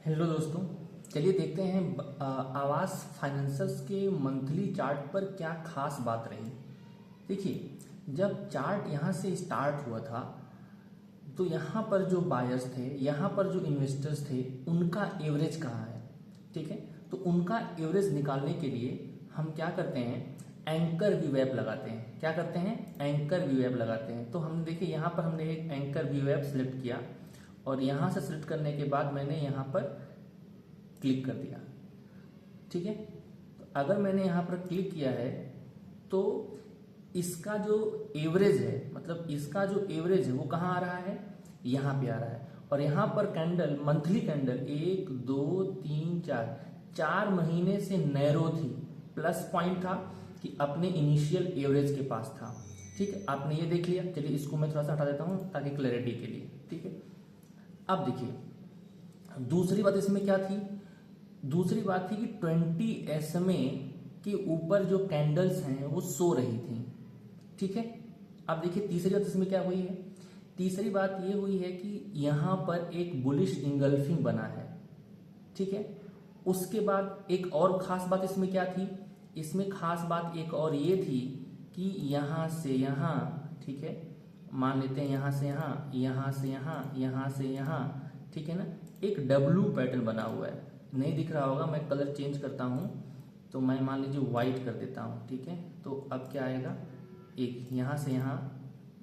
Hello दोस्तों, चलिए देखते हैं आवास फाइनेंसर्स के मंथली चार्ट पर क्या खास बात रही। देखिए, जब चार्ट यहाँ से स्टार्ट हुआ था तो यहाँ पर जो बायर्स थे, यहाँ पर जो इन्वेस्टर्स थे, उनका एवरेज कहाँ है। ठीक है, तो उनका एवरेज निकालने के लिए हम क्या करते हैं, एंकर वीवेब लगाते हैं। क्या करते हैं, एंकर वीवेब लगाते हैं। तो हम देखिए यहाँ पर हमने एक एंकर वीवेब सेलेक्ट किया और यहाँ से सेलेक्ट करने के बाद मैंने यहाँ पर क्लिक कर दिया। ठीक है, तो अगर मैंने यहाँ पर क्लिक किया है तो इसका जो एवरेज है, मतलब इसका जो एवरेज है वो कहाँ आ रहा है, यहाँ पे आ रहा है। और यहाँ पर कैंडल, मंथली कैंडल 1 2 3 4 महीने से नैरो थी। प्लस पॉइंट था कि अपने इनिशियल एवरेज के पास था। ठीक है, आपने ये देख लिया। चलिए इसको मैं थोड़ा सा हटा देता हूँ ताकि क्लैरिटी के लिए। ठीक है, अब देखिए दूसरी बात इसमें क्या थी। दूसरी बात थी कि 20 SMA के ऊपर जो कैंडल्स हैं वो सो रही थी। ठीक है, अब देखिए तीसरी बात इसमें क्या हुई है। तीसरी बात ये हुई है कि यहाँ पर एक बुलिश इंगल्फिंग बना है। ठीक है, उसके बाद एक और खास बात इसमें क्या थी, इसमें खास बात एक और ये थी कि यहाँ से यहाँ, ठीक है, मान लेते हैं यहाँ से यहाँ, यहाँ से यहाँ, यहाँ से यहाँ, ठीक है ना, एक डब्लू पैटर्न बना हुआ है। नहीं दिख रहा होगा, मैं कलर चेंज करता हूँ तो मैं मान लीजिए व्हाइट कर देता हूँ। ठीक है, तो अब क्या आएगा, एक यहाँ से यहाँ,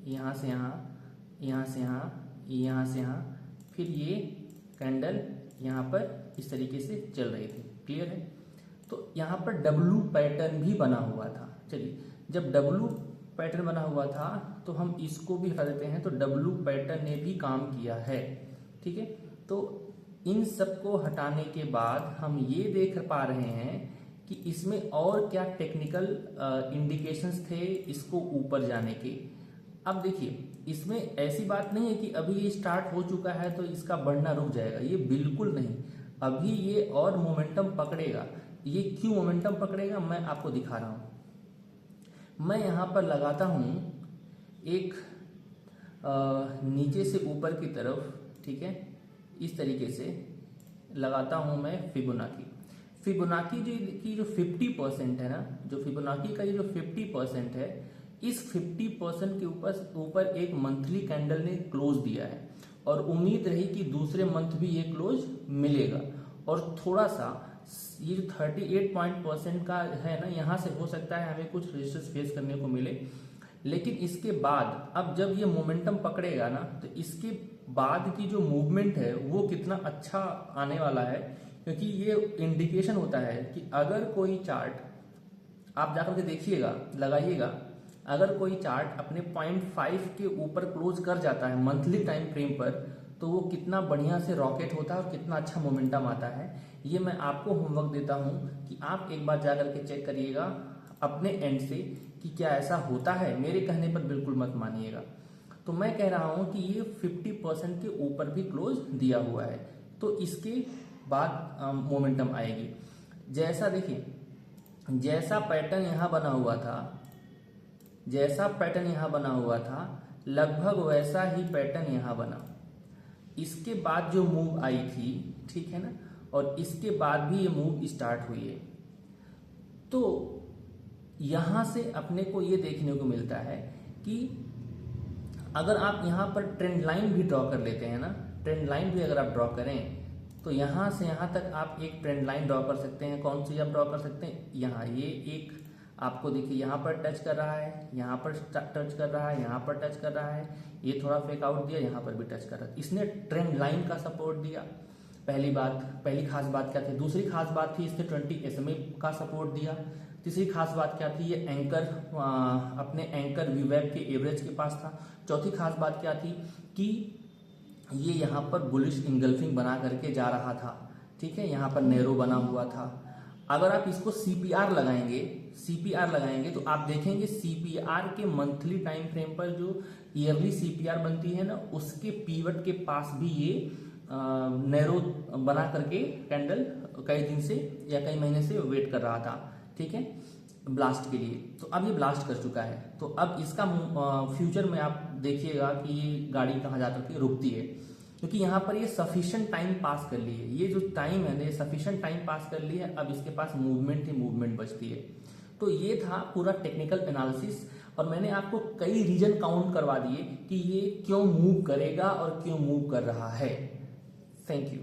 यहाँ से यहाँ, यहाँ से यहाँ, यहाँ से यहाँ, फिर ये कैंडल यहाँ पर इस तरीके से चल रही थी। क्लियर है, तो यहाँ पर डब्लू पैटर्न भी बना हुआ था। चलिए, जब डब्लू पैटर्न बना हुआ था तो हम इसको भी हटा देते हैं। तो डब्लू पैटर्न ने भी काम किया है। ठीक है, तो इन सब को हटाने के बाद हम ये देख पा रहे हैं कि इसमें और क्या टेक्निकल इंडिकेशंस थे इसको ऊपर जाने के। अब देखिए, इसमें ऐसी बात नहीं है कि अभी ये स्टार्ट हो चुका है तो इसका बढ़ना रुक जाएगा, ये बिल्कुल नहीं। अभी ये और मोमेंटम पकड़ेगा। ये क्यों मोमेंटम पकड़ेगा मैं आपको दिखा रहा हूं। मैं यहां पर लगाता हूं एक नीचे से ऊपर की तरफ, ठीक है, इस तरीके से लगाता हूं मैं फिबोनाची। फिबोनाची की जो 50% है ना, जो फिबोनाची का ये जो 50% है, इस 50% के ऊपर एक मंथली कैंडल ने क्लोज दिया है और उम्मीद रही कि दूसरे मंथ भी ये क्लोज मिलेगा। और थोड़ा सा ये जो 38% का है ना, यहाँ से हो सकता है हमें कुछ रेजिस्टेंस फेस करने को मिले। लेकिन इसके बाद अब जब ये मोमेंटम पकड़ेगा ना, तो इसके बाद की जो मूवमेंट है वो कितना अच्छा आने वाला है। क्योंकि ये इंडिकेशन होता है कि अगर कोई चार्ट आप जाकर के देखिएगा, लगाइएगा, अगर कोई चार्ट अपने 0.5 के ऊपर क्लोज कर जाता है मंथली टाइम फ्रेम पर, तो वो कितना बढ़िया से रॉकेट होता है और कितना अच्छा मोमेंटम आता है। ये मैं आपको होमवर्क देता हूं कि आप एक बार जाकर के चेक करिएगा अपने एंड से कि क्या ऐसा होता है। मेरे कहने पर बिल्कुल मत मानिएगा। तो मैं कह रहा हूं कि ये 50% के ऊपर भी क्लोज दिया हुआ है, तो इसके बाद मोमेंटम आएगी। जैसा देखिए, जैसा पैटर्न यहां बना हुआ था, जैसा पैटर्न यहां बना हुआ था, लगभग वैसा ही पैटर्न यहां बना। इसके बाद जो मूव आई थी, ठीक है ना, और इसके बाद भी ये मूव स्टार्ट हुई है। तो यहां से अपने को ये देखने को मिलता है कि अगर आप यहां पर ट्रेंड लाइन भी ड्रॉ कर लेते हैं ना, ट्रेंड लाइन भी अगर आप ड्रॉ करें तो यहां से यहां तक आप एक ट्रेंड लाइन ड्रॉ कर सकते हैं। कौन सी आप ड्रॉ कर सकते हैं, यहाँ ये एक आपको देखिए यहाँ पर टच कर रहा है, यहाँ पर टच कर रहा है, यहाँ पर टच कर रहा है, ये थोड़ा फेक आउट दिया, यहाँ पर भी टच कर रहा है। इसने ट्रेंड लाइन का सपोर्ट दिया। पहली खास बात क्या थी। दूसरी खास बात थी, इसने 20 SMA का सपोर्ट दिया। तीसरी खास बात क्या थी, ये एंकर अपने एंकर वीवेब के एवरेज के पास था। चौथी खास बात क्या थी कि ये यहाँ पर बुलिश इंगल्फिंग बना करके जा रहा था। ठीक है, यहाँ पर नैरो बना हुआ था। अगर आप इसको CPR लगाएंगे तो आप देखेंगे CPR के मंथली टाइम फ्रेम पर जो ईयरली CPR बनती है ना, उसके पीवट के पास भी ये नैरो बना करके कैंडल कई दिन से या कई महीने से वेट कर रहा था। ठीक है, ब्लास्ट के लिए। तो अब ये ब्लास्ट कर चुका है। तो अब इसका फ्यूचर में आप देखिएगा कि ये गाड़ी कहाँ जा करके रुकती है। क्योंकि यहाँ पर ये सफिशिएंट टाइम पास कर ली है, ये जो टाइम है ना, ये सफिशिएंट टाइम पास कर ली है, अब इसके पास मूवमेंट ही मूवमेंट बचती है। तो ये था पूरा टेक्निकल एनालिसिस, और मैंने आपको कई रीजन काउंट करवा दिए कि ये क्यों मूव करेगा और क्यों मूव कर रहा है। Thank you.